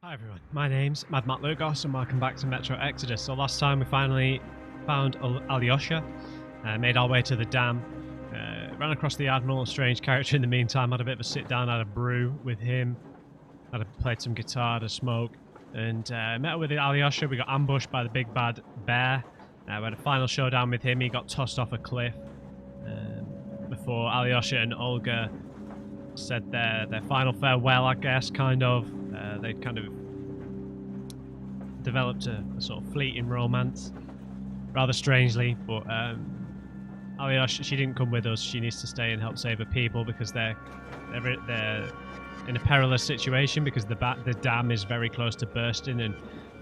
Hi everyone, my name's MadMatt Lugos and welcome back to Metro Exodus. So last time we finally found Alyosha, made our way to the dam, ran across the Admiral, a strange character in the meantime, had a bit of a sit down, had a brew with him, played some guitar, had a smoke, and met up with Alyosha. We got ambushed by the big bad bear. We had a final showdown with him. He got tossed off a cliff before Alyosha and Olga said their final farewell, I guess, kind of. They'd kind of developed a sort of fleeting romance, rather strangely, but Alyosha, she didn't come with us. She needs to stay and help save her people because they're in a perilous situation because the dam is very close to bursting, and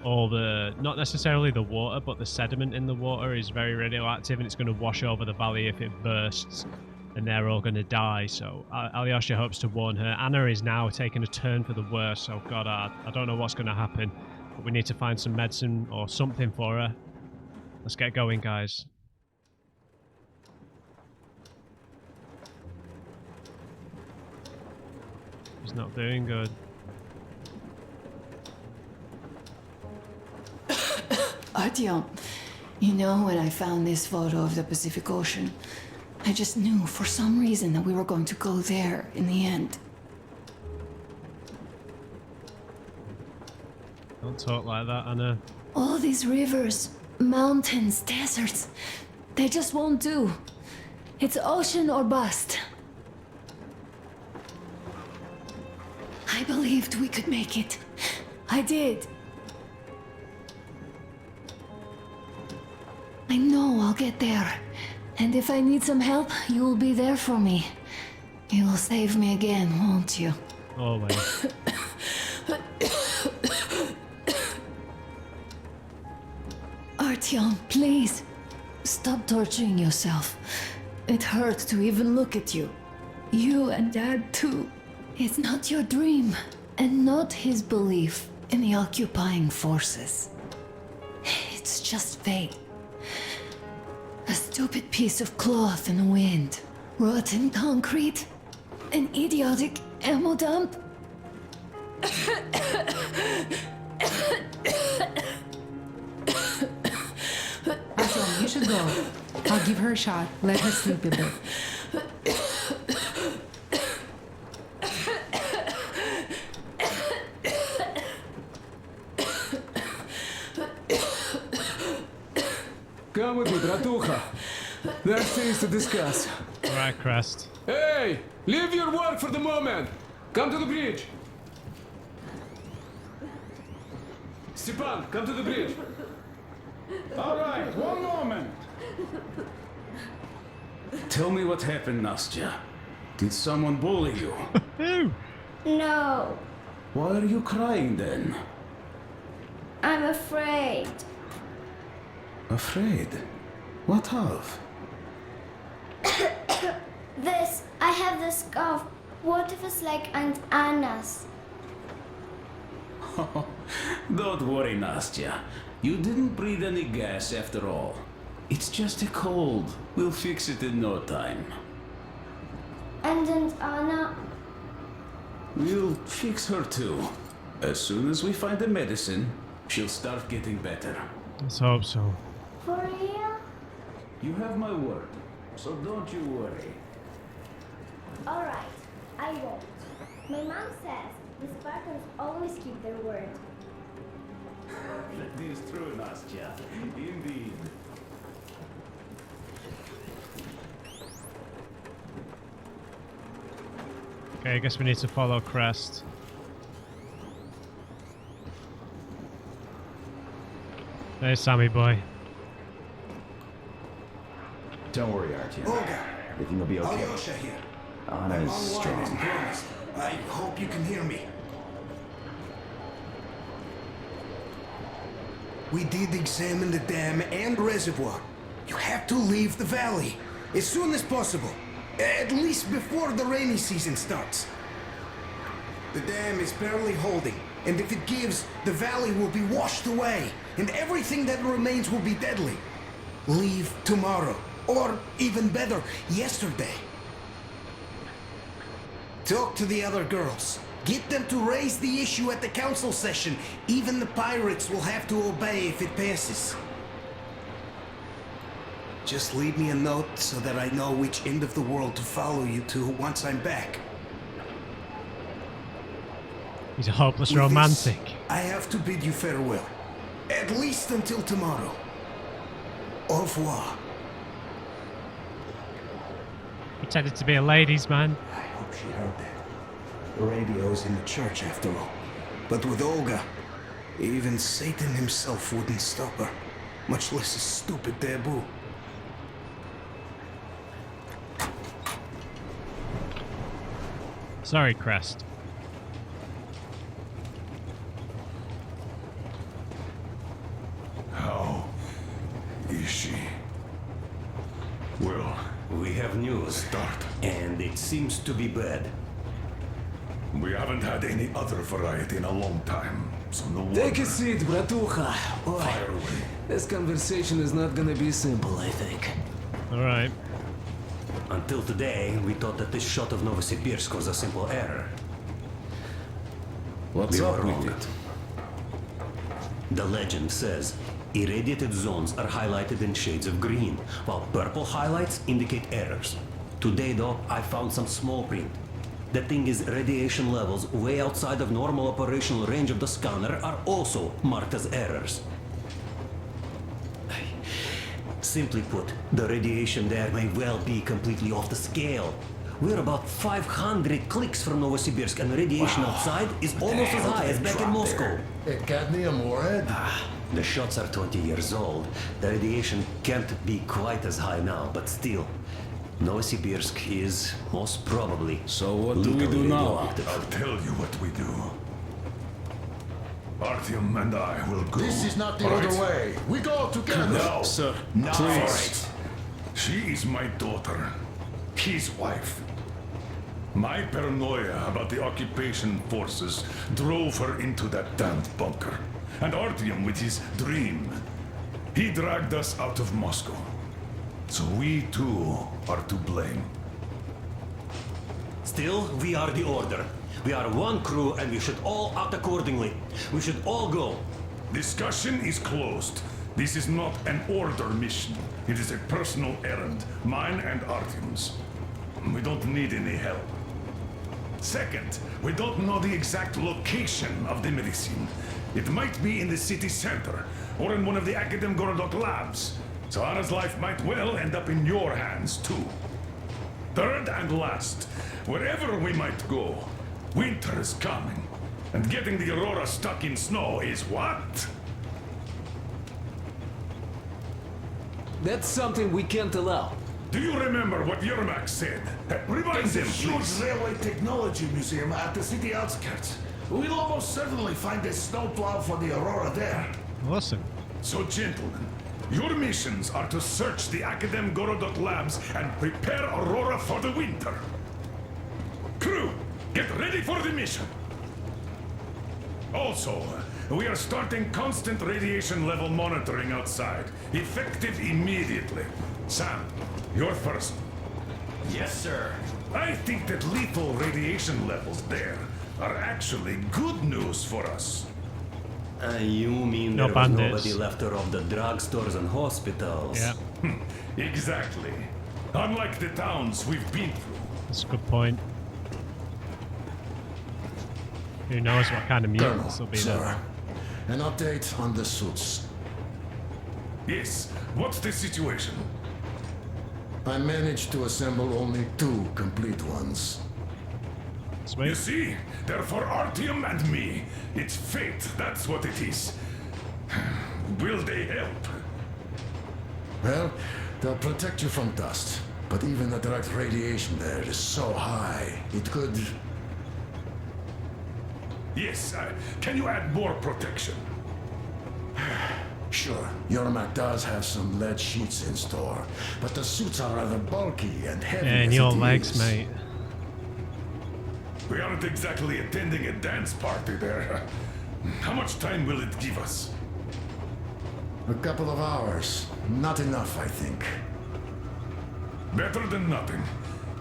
all the, not necessarily the water, but the sediment in the water is very radioactive and it's going to wash over the valley if it bursts, and they're all going to die. So Alyosha hopes to warn her. Anna is now taking a turn for the worse. Oh god, I don't know what's going to happen, but we need to find some medicine or something for her. Let's get going, guys. He's not doing good. Artyom, you know, when I found this photo of the Pacific Ocean, I just knew for some reason that we were going to go there in the end. Don't talk like that, Anna. All these rivers, mountains, deserts, they just won't do. It's ocean or bust. I believed we could make it. I did. I know I'll get there. And if I need some help, you'll be there for me. You'll save me again, won't you? Always. Artyom, please. Stop torturing yourself. It hurts to even look at you. You and Dad too. It's not your dream, and not his belief in the occupying forces. It's just fate. A stupid piece of cloth in the wind. Rotten concrete. An idiotic ammo dump. Artyom, you should go. I'll give her a shot. Let her sleep a bit. Come with me, bratucha. There's things to discuss. Alright, Crest. Hey! Leave your work for the moment! Come to the bridge! Stepan, come to the bridge! Alright, one moment. Tell me what happened, Nastya. Did someone bully you? Who? No, Why are you crying then? I'm afraid. Afraid? What of? I have this cough. What if it's like Aunt Anna's? Don't worry, Nastya. You didn't breathe any gas after all. It's just a cold. We'll fix it in no time. And Aunt Anna? We'll fix her too. As soon as we find the medicine, she'll start getting better. Let's hope so. For real? You have my word, so don't you worry. Alright, I won't. My mom says the Spartans always keep their word. That is true, Nastya. Indeed. Okay, I guess we need to follow Crest. Hey, Sammy boy. Don't worry, Artyom. Olga, Everything will be okay. Alyosha here. Anna I'm is online, as strong. promised. I hope you can hear me. We did examine the dam and reservoir. You have to leave the valley as soon as possible. At least before the rainy season starts. The dam is barely holding, and if it gives, the valley will be washed away, and everything that remains will be deadly. Leave tomorrow, or even better, yesterday. Talk to the other girls. Get them to raise the issue at the council session. Even the pirates will have to obey if it passes. Just leave me a note so that I know which end of the world to follow you to once I'm back. He's a hopeless With romantic. this, I have to bid you farewell. At least until tomorrow. Au revoir. Pretended to be a ladies' man. I hope she heard that. The radio's in the church after all. But with Olga, even Satan himself wouldn't stop her. Much less a stupid taboo. Sorry, Crest. How is she? Well, We have news, start. and it seems to be bad. We haven't had any other variety in a long time, so no wonder. Take a seat, bratucha. Oi, Fire away. this conversation is not gonna be simple, I think. Alright. Until today, we thought that this shot of Novosibirsk was a simple error. What's We up were with wrong. it? The legend says irradiated zones are highlighted in shades of green, while purple highlights indicate errors. Today, though, I found some small print. The thing is, radiation levels way outside of normal operational range of the scanner are also marked as errors. Simply put, the radiation there may well be completely off the scale. We're about 500 clicks from Novosibirsk, and radiation outside is almost as high as back in Moscow. Cadmium warhead? The shots are 20 years old. The radiation can't be quite as high now, but still, Novosibirsk is most probably. So what do we do lethally now? radioactive. I'll tell you what we do. Artyom and I will go. This is not the All other right? way. We go together. No, sir. no. Please. She is my daughter, his wife. My paranoia about the occupation forces drove her into that damned bunker. And Artyom with his dream. He dragged us out of Moscow. So we too are to blame. Still, we are the Order. We are one crew, and we should all act accordingly. We should all go. Discussion is closed. This is not an Order mission. It is a personal errand, mine and Artyom's. We don't need any help. Second, we don't know the exact location of the medicine. It might be in the city center, or in one of the Academ Gorodok labs. So Anna's life might well end up in your hands, too. Third and last, wherever we might go, winter is coming. And getting the Aurora stuck in snow is what? That's something we can't allow. Do you remember what Yermak said? Remind There's a them, huge please. railway technology museum at the city outskirts. We'll almost certainly find a snowplow for the Aurora there. Awesome. So, gentlemen, your missions are to search the Academ Gorodok labs and prepare Aurora for the winter. Crew, get ready for the mission. Also, we are starting constant radiation level monitoring outside, effective immediately. Sam, you're first. Yes, sir. I think that lethal radiation levels there are actually good news for us. You mean No there was bandits. nobody left of the drugstores and hospitals? Yeah, Exactly. Unlike the towns we've been through. that's a good point. Who knows what kind of mutants will be there. An update on the suits. Yes, what's the situation? I managed to assemble only 2 complete ones. You Sweet. see, they're for Artyom and me. It's fate, that's what it is. Will they help? Well, they'll protect you from dust. But even the direct radiation there is so high, it could... Yes, can you add more protection? Sure, Yermak does have some lead sheets in store, but the suits are rather bulky and heavy. And as your it legs, is. mate. We aren't exactly attending a dance party there. How much time will it give us? A couple of hours. Not enough, I think. Better than nothing.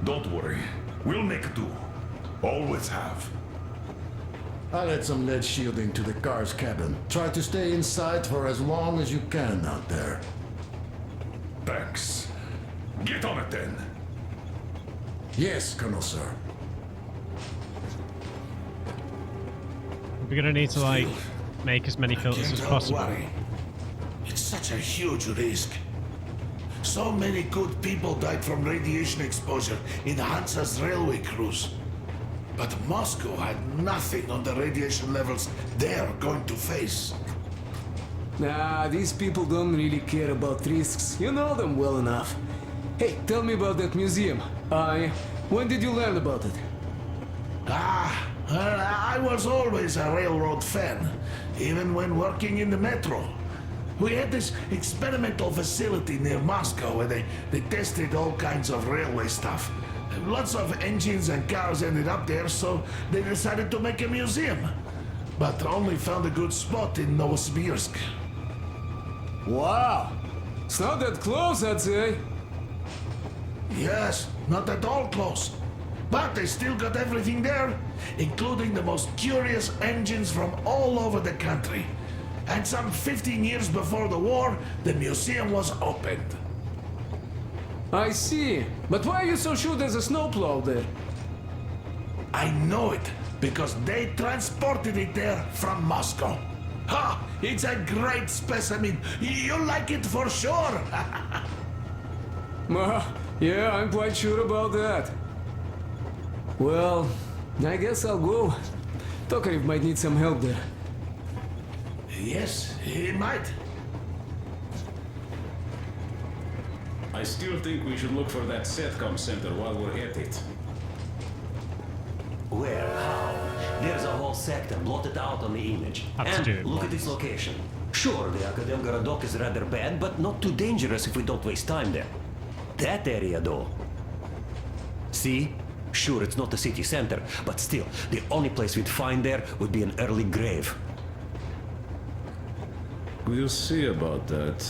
Don't worry. We'll make do. Always have. I'll add some lead shielding to the car's cabin. Try to stay inside for as long as you can out there. Thanks. Get on it then. Yes, Colonel, sir. We're gonna need to like make as many filters as possible. It's such a huge risk. So many good people died from radiation exposure in Hansa's railway crews. But Moscow had nothing on the radiation levels they're going to face. Nah, these people don't really care about risks. You know them well enough. Hey, tell me about that museum. When did you learn about it? I was always a railroad fan, even when working in the metro. We had this experimental facility near Moscow where they tested all kinds of railway stuff. Lots of engines and cars ended up there, so they decided to make a museum. But only found a good spot in Novosibirsk. Wow! It's not that close, I'd say. Yes, not at all close. But they still got everything there, including the most curious engines from all over the country. And some 15 years before the war, the museum was opened. I see. But why are you so sure there's a snowplow there? I know it, because they transported it there from Moscow. Ha! It's a great specimen. You'll like it for sure. Yeah, I'm quite sure about that. Well, I guess I'll go. Tokarev might need some help there. Yes, he might. I still think we should look for that SATCOM center while we're at it. Where? How? There's a whole sector blotted out on the image. Have to do it And look at once. its location. Sure, the Akademgorodok is rather bad, but not too dangerous if we don't waste time there. That area, though. See? Sure, it's not the city center, but still, the only place we'd find there would be an early grave. We'll see about that.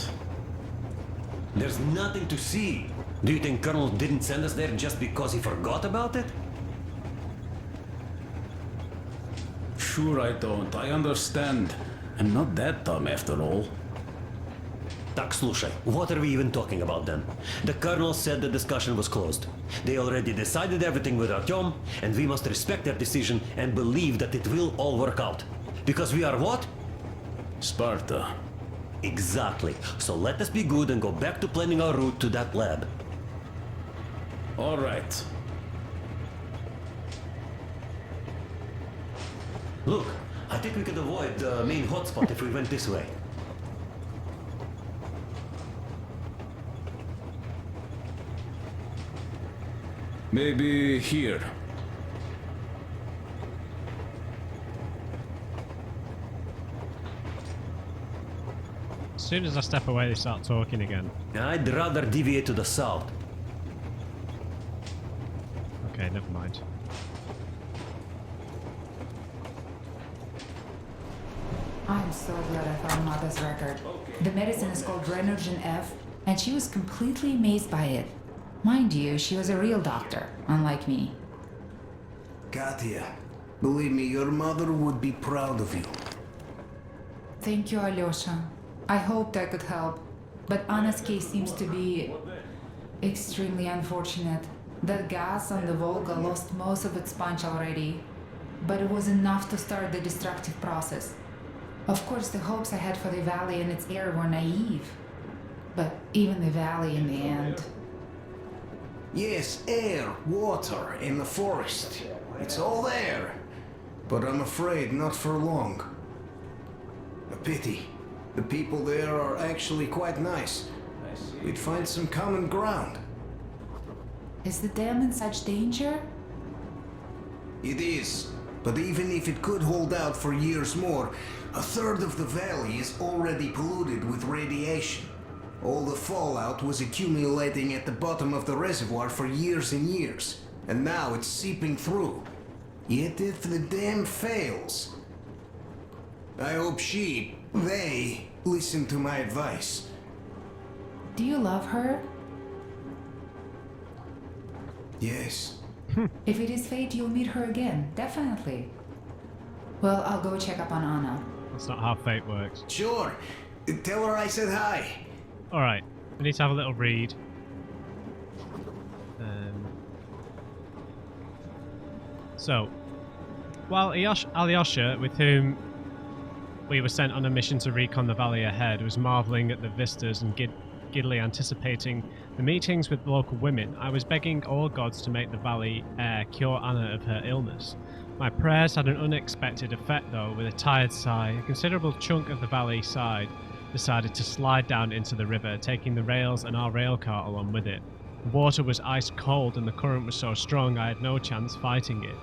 There's nothing to see. Do you think Colonel didn't send us there just because he forgot about it? Sure I don't. I understand. I'm not that dumb after all. Tak, slušaj, what are we even talking about then? The Colonel said the discussion was closed. They already decided everything with Artyom, and we must respect their decision and believe that it will all work out. Because we are what? Sparta. Exactly. So let us be good and go back to planning our route to that lab. All right. Look, I think we could avoid the main hotspot if we went this way. Maybe here. As soon as I step away, they start talking again. I'd rather deviate to the south. Okay, never mind. I'm so glad I found Mother's record. The medicine is called Renergen F, and she was completely amazed by it. Mind you, she was a real doctor, unlike me. Katya, believe me, your mother would be proud of you. Thank you, Alyosha. I hoped I could help, but Anna's case seems to be extremely unfortunate. That gas on the Volga lost most of its punch already, but it was enough to start the destructive process. Of course, the hopes I had for the valley and its air were naive, but even the valley in the end. Yes, air, water, and the forest. It's all there. But I'm afraid not for long. A pity. The people there are actually quite nice. We'd find some common ground. Is the dam in such danger? It is. But even if it could hold out for years more, a third of the valley is already polluted with radiation. All the fallout was accumulating at the bottom of the reservoir for years and years, and now it's seeping through. Yet if the dam fails, I hope they listen to my advice. Do you love her? Yes. If it is fate, you'll meet her again, definitely. Well, I'll go check up on Anna. That's not how fate works. Sure. Tell her I said hi. Alright, I need to have a little read. So, while Alyosha, with whom we were sent on a mission to recon the valley ahead, was marvelling at the vistas and giddily anticipating the meetings with local women, I was begging all gods to make the valley air cure Anna of her illness. My prayers had an unexpected effect though. With a tired sigh, a considerable chunk of the valley side decided to slide down into the river, taking the rails and our rail cart along with it. The water was ice cold and the current was so strong I had no chance fighting it.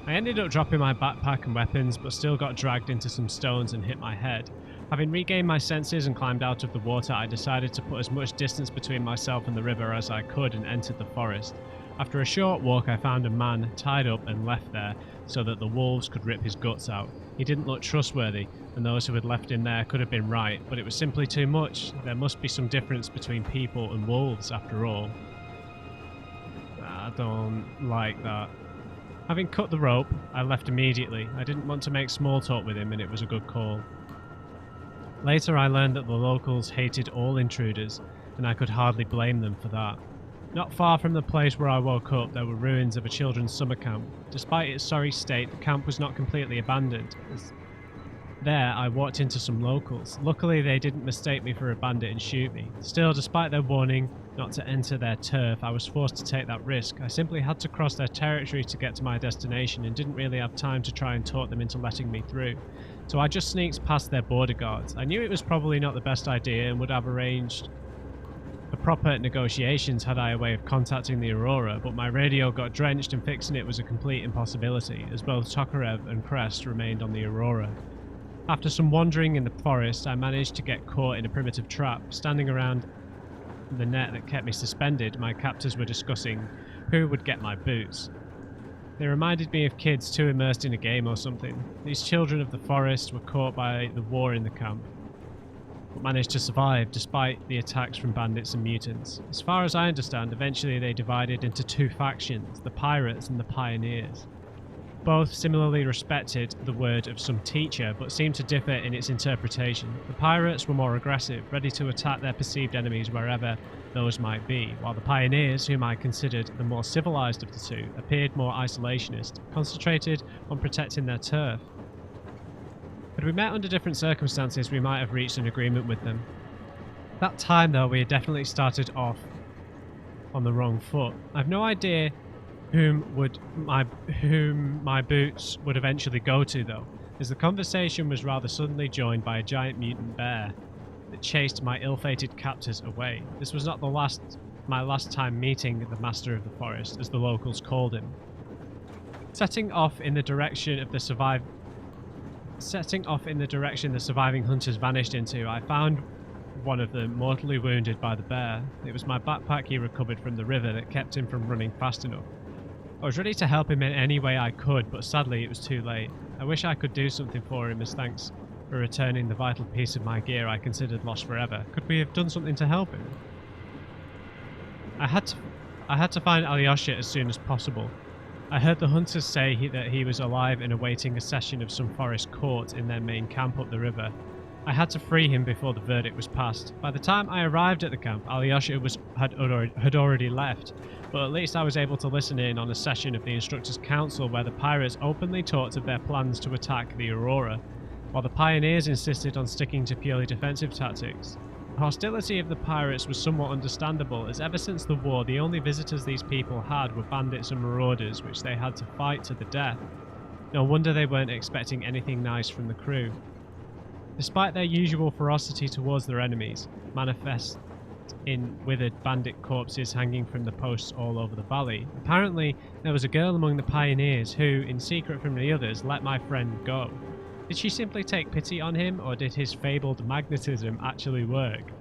I ended up dropping my backpack and weapons, but still got dragged into some stones and hit my head. Having regained my senses and climbed out of the water, I decided to put as much distance between myself and the river as I could and entered the forest. After a short walk, I found a man tied up and left there so that the wolves could rip his guts out. He didn't look trustworthy, and those who had left him there could have been right, but it was simply too much. There must be some difference between people and wolves, after all. I don't like that. Having cut the rope, I left immediately. I didn't want to make small talk with him, and it was a good call. Later I learned that the locals hated all intruders, and I could hardly blame them for that. Not far from the place where I woke up, there were ruins of a children's summer camp. Despite its sorry state, the camp was not completely abandoned. There, I walked into some locals. Luckily, they didn't mistake me for a bandit and shoot me. Still, despite their warning not to enter their turf, I was forced to take that risk. I simply had to cross their territory to get to my destination and didn't really have time to try and talk them into letting me through. So I just sneaked past their border guards. I knew it was probably not the best idea and would have arranged for proper negotiations had I a way of contacting the Aurora, but my radio got drenched and fixing it was a complete impossibility, as both Tokarev and Crest remained on the Aurora. After some wandering in the forest, I managed to get caught in a primitive trap. Standing around the net that kept me suspended, my captors were discussing who would get my boots. They reminded me of kids too immersed in a game or something. These children of the forest were caught by the war in the camp, but managed to survive despite the attacks from bandits and mutants. As far as I understand, eventually they divided into two factions, the pirates and the pioneers. Both similarly respected the word of some teacher, but seemed to differ in its interpretation. The pirates were more aggressive, ready to attack their perceived enemies wherever those might be, while the pioneers, whom I considered the more civilized of the two, appeared more isolationist, concentrated on protecting their turf. Had we met under different circumstances, we might have reached an agreement with them. At that time, though, we had definitely started off on the wrong foot. I've no idea whom my boots would eventually go to, though, as the conversation was rather suddenly joined by a giant mutant bear that chased my ill-fated captors away. This was not my last time meeting the Master of the Forest, as the locals called him. Setting off in the direction the surviving hunters vanished into, I found one of them mortally wounded by the bear. It was my backpack he recovered from the river that kept him from running fast enough. I was ready to help him in any way I could, but sadly it was too late. I wish I could do something for him as thanks for returning the vital piece of my gear I considered lost forever. Could we have done something to help him? I had to find Alyosha as soon as possible. I heard the hunters say that he was alive and awaiting a session of some forest court in their main camp up the river. I had to free him before the verdict was passed. By the time I arrived at the camp, Alyosha had already left, but at least I was able to listen in on a session of the Instructors' Council where the pirates openly talked of their plans to attack the Aurora, while the pioneers insisted on sticking to purely defensive tactics. The hostility of the pirates was somewhat understandable, as ever since the war the only visitors these people had were bandits and marauders, which they had to fight to the death. No wonder they weren't expecting anything nice from the crew. Despite their usual ferocity towards their enemies, manifest in withered bandit corpses hanging from the posts all over the valley, apparently there was a girl among the pioneers who, in secret from the others, let my friend go. Did she simply take pity on him, or did his fabled magnetism actually work?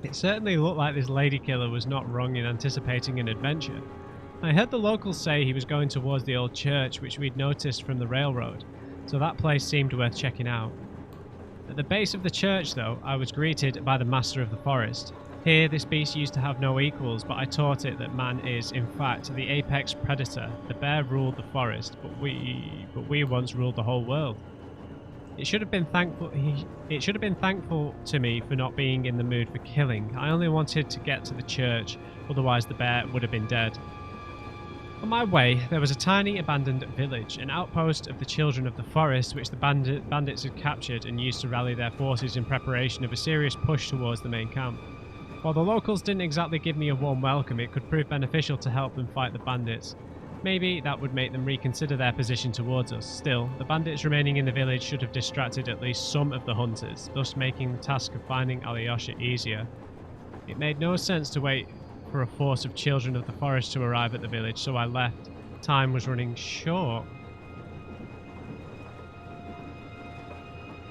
It certainly looked like this lady killer was not wrong in anticipating an adventure. I heard the locals say he was going towards the old church which we'd noticed from the railroad, so that place seemed worth checking out. At the base of the church, though, I was greeted by the Master of the Forest. Here, this beast used to have no equals, but I taught it that man is, in fact, the apex predator. The bear ruled the forest, but we once ruled the whole world. It should have been thankful to me for not being in the mood for killing. I only wanted to get to the church, otherwise the bear would have been dead. On my way, there was a tiny abandoned village, an outpost of the children of the forest, which the bandits had captured and used to rally their forces in preparation of a serious push towards the main camp. While the locals didn't exactly give me a warm welcome, it could prove beneficial to help them fight the bandits. Maybe that would make them reconsider their position towards us. Still, the bandits remaining in the village should have distracted at least some of the hunters, thus making the task of finding Alyosha easier. It made no sense to wait for a force of children of the forest to arrive at the village, so I left. Time was running short.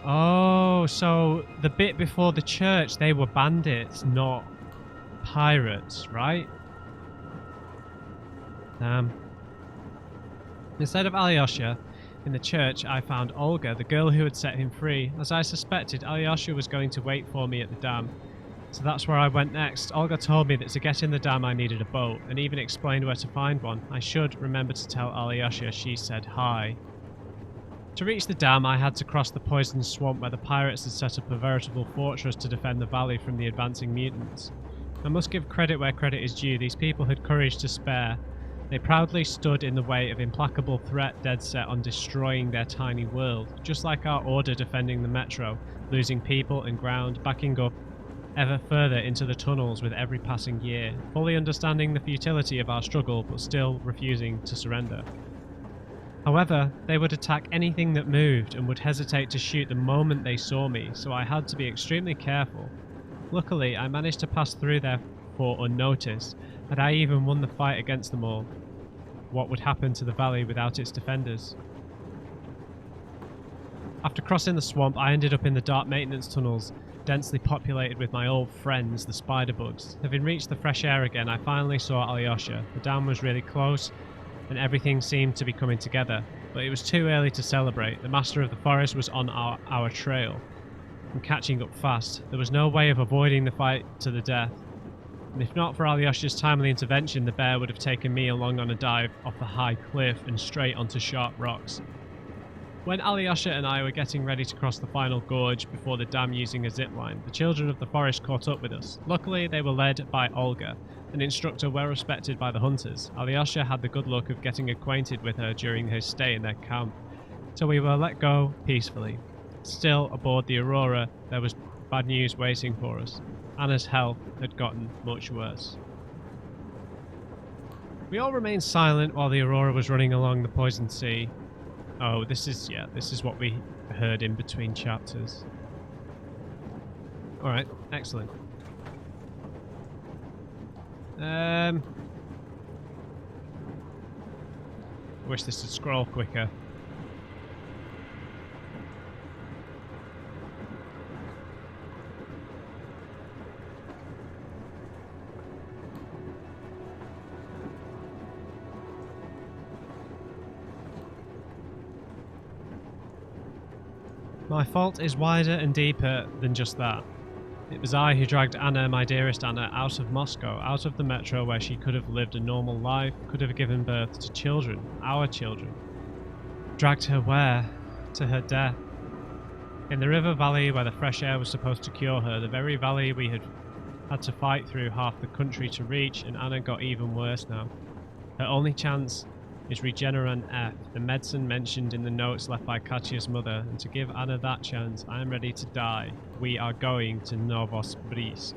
Oh, so the bit before the church, they were bandits, not pirates, right? Instead of Alyosha, in the church, I found Olga, the girl who had set him free. As I suspected, Alyosha was going to wait for me at the dam. So that's where I went next. Olga told me that to get in the dam I needed a boat, and even explained where to find one. I should remember to tell Alyosha she said hi. To reach the dam, I had to cross the poisoned swamp where the pirates had set up a veritable fortress to defend the valley from the advancing mutants. I must give credit where credit is due. These people had courage to spare. They proudly stood in the way of implacable threat dead set on destroying their tiny world, just like our order defending the metro, losing people and ground, backing up ever further into the tunnels with every passing year, fully understanding the futility of our struggle but still refusing to surrender. However, they would attack anything that moved and would hesitate to shoot the moment they saw me, so I had to be extremely careful. Luckily, I managed to pass through there unnoticed. Had I even won the fight against them all? What would happen to the valley without its defenders? After crossing the swamp, I ended up in the dark maintenance tunnels, densely populated with my old friends, the spider bugs. Having reached the fresh air again, I finally saw Alyosha. The dam was really close, and everything seemed to be coming together, but it was too early to celebrate. The master of the forest was on our trail, and catching up fast. There was no way of avoiding the fight to the death. And if not for Alyosha's timely intervention, the bear would have taken me along on a dive off the high cliff and straight onto sharp rocks. When Alyosha and I were getting ready to cross the final gorge before the dam using a zipline, the children of the forest caught up with us. Luckily, they were led by Olga, an instructor well respected by the hunters. Alyosha had the good luck of getting acquainted with her during her stay in their camp, so we were let go peacefully. Still, aboard the Aurora, there was bad news waiting for us. Anna's health had gotten much worse. We all remained silent while the Aurora was running along the poisoned sea. Oh, this is what we heard in between chapters. Alright, excellent. I wish this would scroll quicker. My fault is wider and deeper than just that. It was I who dragged Anna, my dearest Anna, out of Moscow, out of the metro where she could have lived a normal life, could have given birth to children, our children. Dragged her where? To her death. In the river valley where the fresh air was supposed to cure her, the very valley we had to fight through half the country to reach, and Anna got even worse now. Her only chance is Regeneron F, the medicine mentioned in the notes left by Katya's mother, and to give Anna that chance, I am ready to die. We are going to Novosibirsk.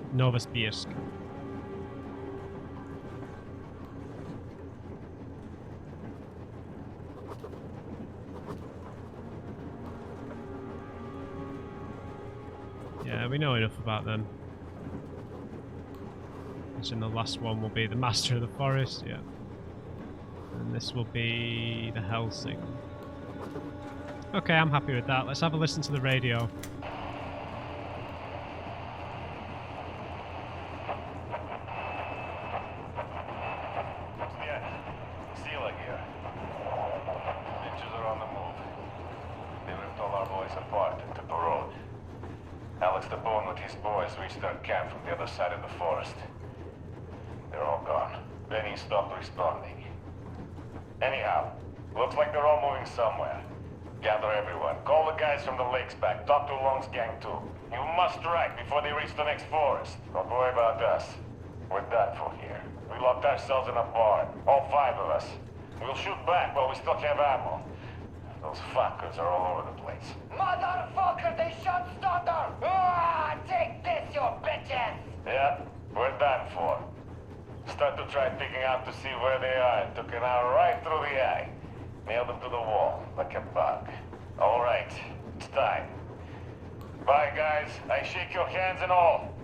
Yeah, we know enough about them. And the last one will be the Master of the Forest, yeah. And this will be the Helsing. Okay, I'm happy with that. Let's have a listen to the radio. Sila here. Ninjas are on the move. They ripped all our boys apart and took the road. Alex the Bone with his boys reached their camp from the other side of the forest. They're all gone. Benny stopped responding. Anyhow, looks like they're all moving somewhere. Gather everyone. Call the guys from the lakes back. Talk to Long's gang too. You must strike before they reach the next forest. Don't worry about us. We're done for here. We locked ourselves in a barn. All 5 of us. We'll shoot back while we still have ammo. Those fuckers are all over the place. Motherfucker, they shot Stutter! Ah, take this, you bitches! Yeah, we're done for. Start to try picking out to see where they are and took an hour right through the eye. Nailed them to the wall, like a bug. All right, it's time. Bye, guys. I shake your hands and all.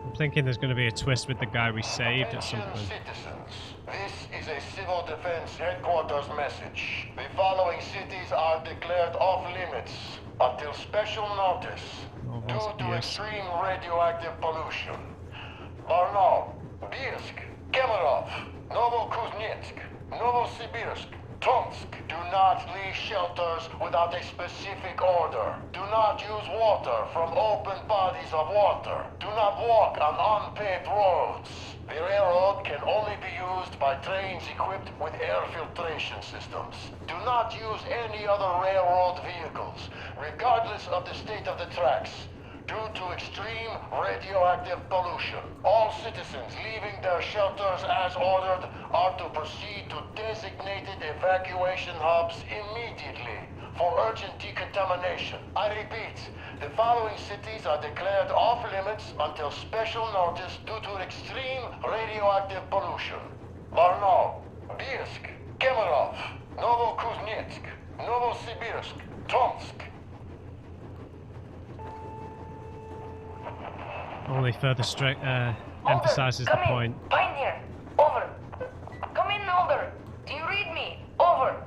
I'm thinking there's going to be a twist with the guy we saved at some point. Citizens, this is a Civil Defense Headquarters message. The following cities are declared off limits until special notice due to extreme radioactive pollution. Barnaul, Birsk, Kemerov, Novokuznetsk, Novosibirsk, Tomsk. Do not leave shelters without a specific order. Do not use water from open bodies of water. Do not walk on unpaved roads. The railroad can only be used by trains equipped with air filtration systems. Do not use any other railroad vehicles, regardless of the state of the tracks, due to extreme radioactive pollution. All citizens leaving their shelters as ordered are to proceed to designated evacuation hubs immediately for urgent decontamination. I repeat, the following cities are declared off limits until special notice due to extreme radioactive pollution. Barnaul, Birsk, Kemerov, Novokuznetsk, Novosibirsk, Tomsk. Only further emphasizes the point. Pine here. Over. Come in, Alder. Do you read me? Over.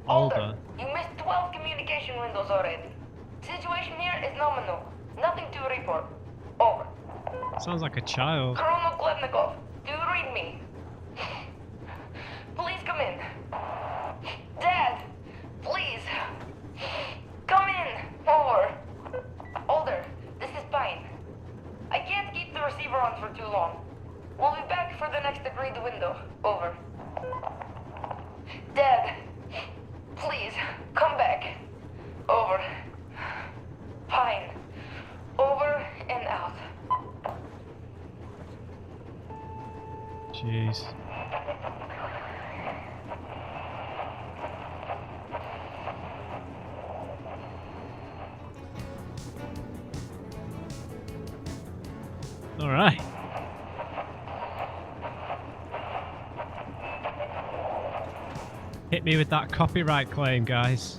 Alder. You missed 12 communication windows already. Situation here is nominal. Nothing to report. Over. Sounds like a child. Colonel Klebnikov, do you read me? Please come in. Dad, please. Come in. Over. Alder, this is Pine. I can't keep the receiver on for too long. We'll be back for the next agreed window. Over. Dad, please, come back. Over. Pine. Over and out. Jeez. All right. Hit me with that copyright claim, guys.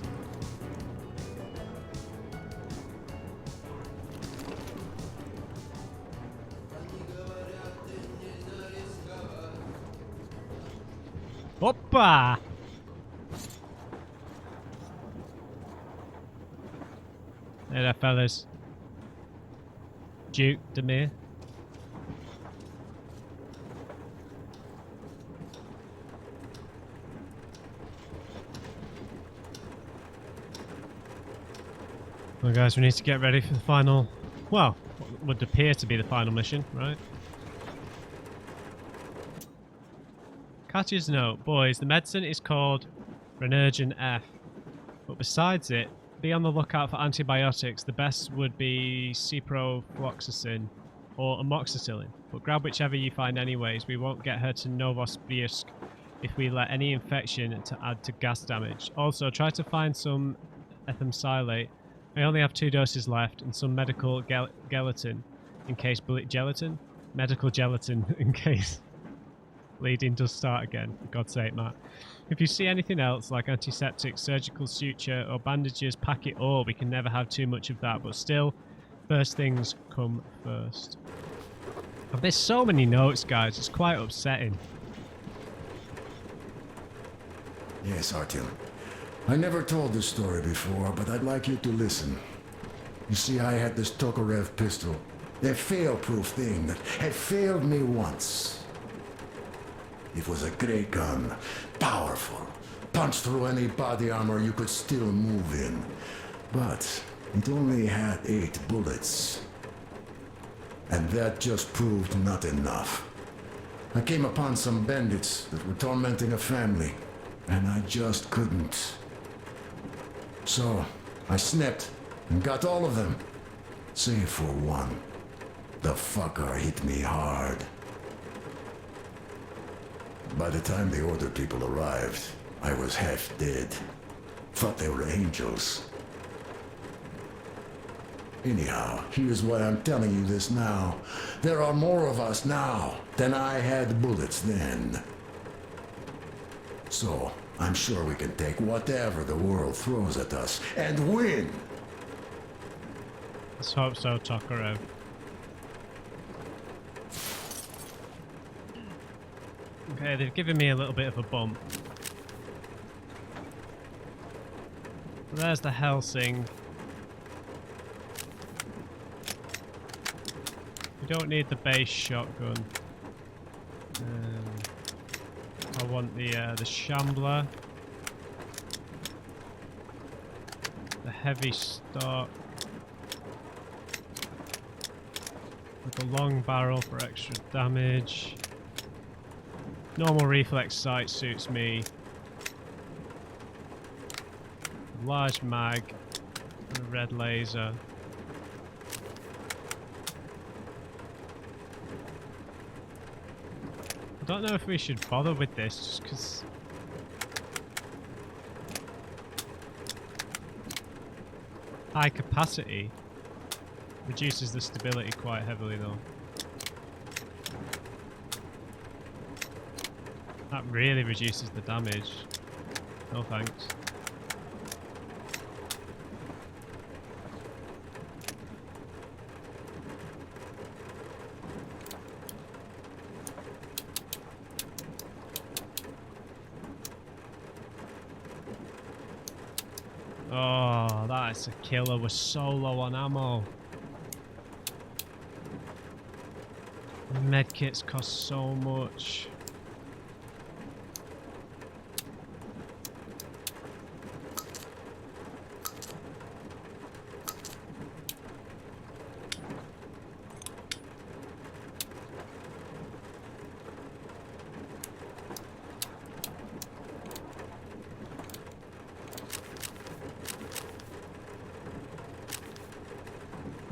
Hoppa! There, fellas. Duke, Demir. Well, guys, we need to get ready for the final, well, what would appear to be the final mission, right? Katya's note. Boys, the medicine is called Renergen F. But besides it, be on the lookout for antibiotics. The best would be ciprofloxacin or amoxicillin. But grab whichever you find anyways. We won't get her to Novosibirsk if we let any infection to add to gas damage. Also, try to find some ethemsilate. I only have 2 doses left and some medical gelatin in case gelatin? Medical gelatin in case bleeding does start again. For God's sake, Matt. If you see anything else like antiseptic, surgical suture or bandages, pack it all. We can never have too much of that, but still, first things come first. There's so many notes, guys. It's quite upsetting. Yes, Artyom. I never told this story before, but I'd like you to listen. You see, I had this Tokarev pistol. A fail-proof thing that had failed me once. It was a great gun. Powerful. Punched through any body armor you could still move in. But it only had 8 bullets. And that just proved not enough. I came upon some bandits that were tormenting a family, and I just couldn't. So, I snapped and got all of them, save for one. The fucker hit me hard. By the time the Order people arrived, I was half dead. Thought they were angels. Anyhow, here's why I'm telling you this now. There are more of us now than I had bullets then. So, I'm sure we can take whatever the world throws at us and win! Let's hope so, Tokarev. Okay, they've given me a little bit of a bump. There's the Helsing. We don't need the base shotgun. I want the Shambler. The heavy stock. With the long barrel for extra damage. Normal reflex sight suits me. Large mag. And a red laser. I don't know if we should bother with this, just because high capacity reduces the stability quite heavily though. That really reduces the damage. No thanks. Oh, that's a killer. We're so low on ammo. Medkits cost so much.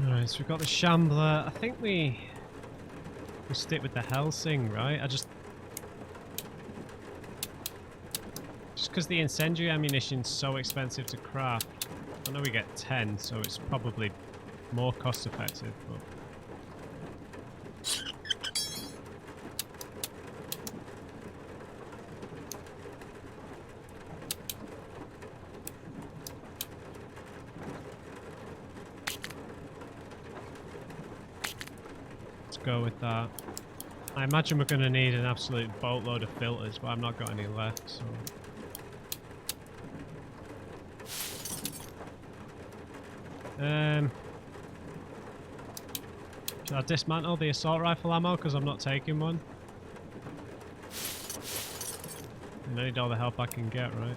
Alright, so we've got the Shambler. I think we stick with the Helsing, right? Just because the incendiary ammunition's so expensive to craft. I know we get 10, so it's probably more cost effective, but go with that. I imagine we're going to need an absolute boatload of filters, but I've not got any left, so... Should I dismantle the assault rifle ammo because I'm not taking one? I need all the help I can get, right?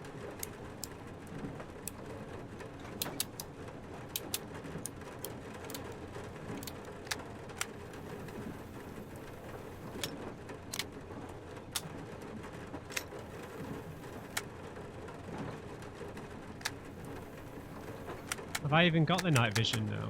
Have I even got the night vision now?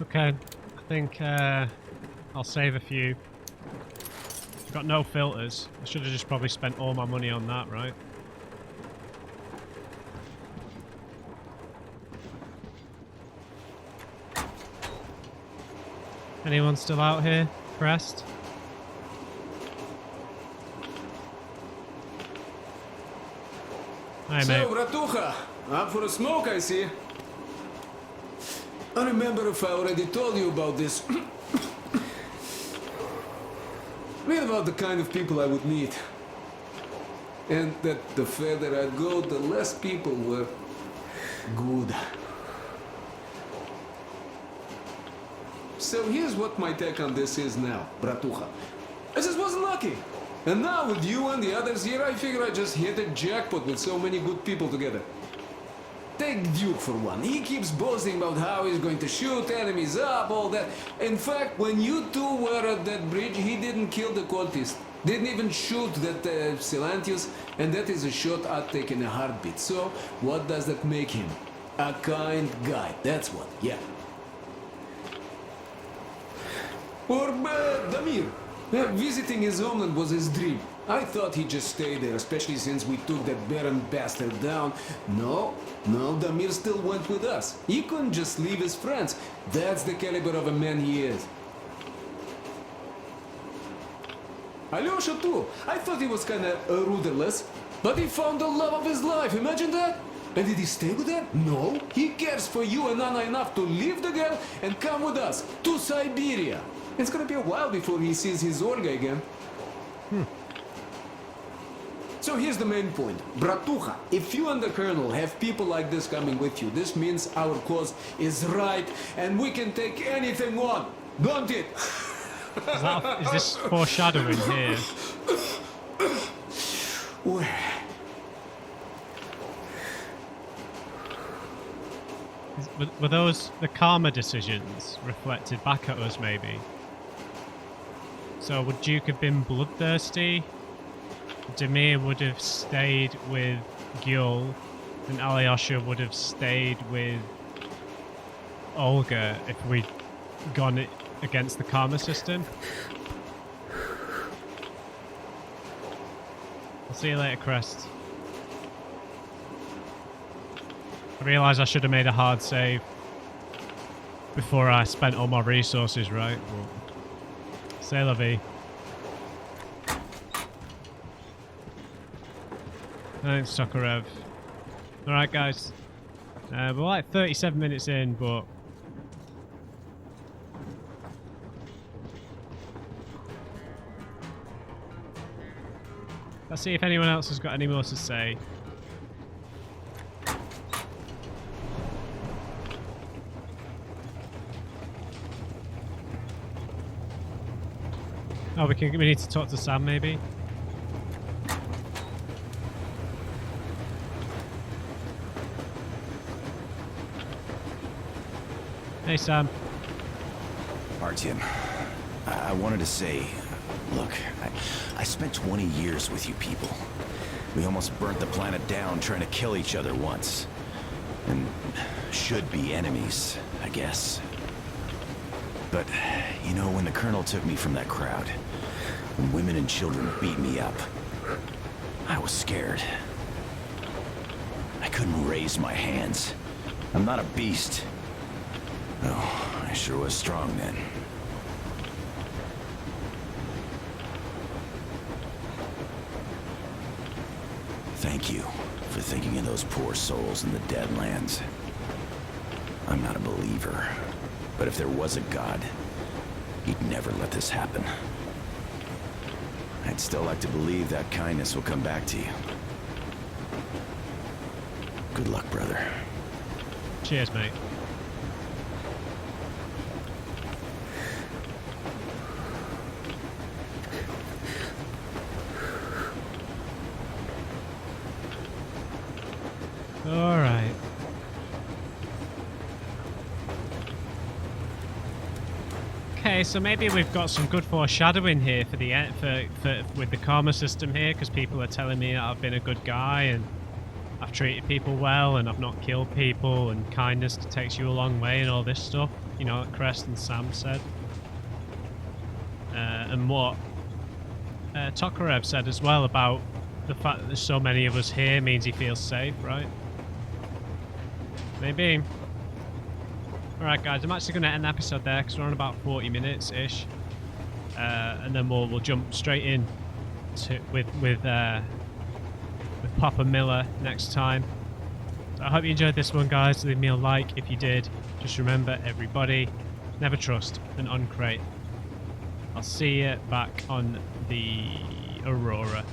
Okay, I think I'll save a few. I've got no filters. I should have just probably spent all my money on that, right? Anyone still out here? Pressed? Hi, So, mate. Bratucha, up for a smoke, I see. I remember if I already told you about this. Read about the kind of people I would meet. And that the further I'd go, the less people were good. So here's what my take on this is now, Bratucha. I just wasn't lucky. And now with you and the others here, I figure I just hit a jackpot with so many good people together. Take Duke for one. He keeps boasting about how he's going to shoot enemies up, all that. In fact, when you two were at that bridge, he didn't kill the cultist. Didn't even shoot that Silantius, and that is a shot I'd take in a heartbeat. So, what does that make him? A kind guy, that's what, yeah. Or Damir. Visiting his homeland was his dream. I thought he'd just stay there, especially since we took that Baron bastard down. No, Damir still went with us. He couldn't just leave his friends. That's the caliber of a man he is. Alyosha too. I thought he was kinda rudderless, but he found the love of his life, imagine that? And did he stay with her? No, he cares for you and Anna enough to leave the girl and come with us to Siberia. It's gonna be a while before he sees his Olga again. So here's the main point. Bratucha, if you and the Colonel have people like this coming with you, this means our cause is right and we can take anything on. Don't it? Is this foreshadowing here? Where? Were those the karma decisions reflected back at us, maybe? So would Duke have been bloodthirsty? Damir would have stayed with Gyul, and Alyosha would have stayed with Olga if we'd gone against the karma system. I'll see you later, Crest. I realise I should have made a hard save before I spent all my resources, right? But c'est la vie. Thanks, Tokarev. Alright, guys. We're like 37 minutes in, but let's see if anyone else has got any more to say. Oh, we need to talk to Sam, maybe. Hey, Sam. Artyom, I wanted to say, look, I spent 20 years with you people. We almost burnt the planet down trying to kill each other once. And should be enemies, I guess. But, you know, when the Colonel took me from that crowd, when women and children beat me up, I was scared. I couldn't raise my hands. I'm not a beast. Oh, I sure was strong then. Thank you for thinking of those poor souls in the Deadlands. I'm not a believer, but if there was a God, he'd never let this happen. I'd still like to believe that kindness will come back to you. Good luck, brother. Cheers, mate. All right. Okay, so maybe we've got some good foreshadowing here for the with the karma system here, because people are telling me that I've been a good guy and I've treated people well and I've not killed people and kindness takes you a long way and all this stuff. You know what Crest and Sam said, and what Tokarev said as well about the fact that there's so many of us here means he feels safe, right? Maybe. Alright guys, I'm actually going to end the episode there because we're on about 40 minutes-ish. And then we'll jump straight in to, with with Papa Miller next time. So I hope you enjoyed this one, guys. Leave me a like if you did. Just remember, everybody, never trust an uncrate. I'll see you back on the Aurora.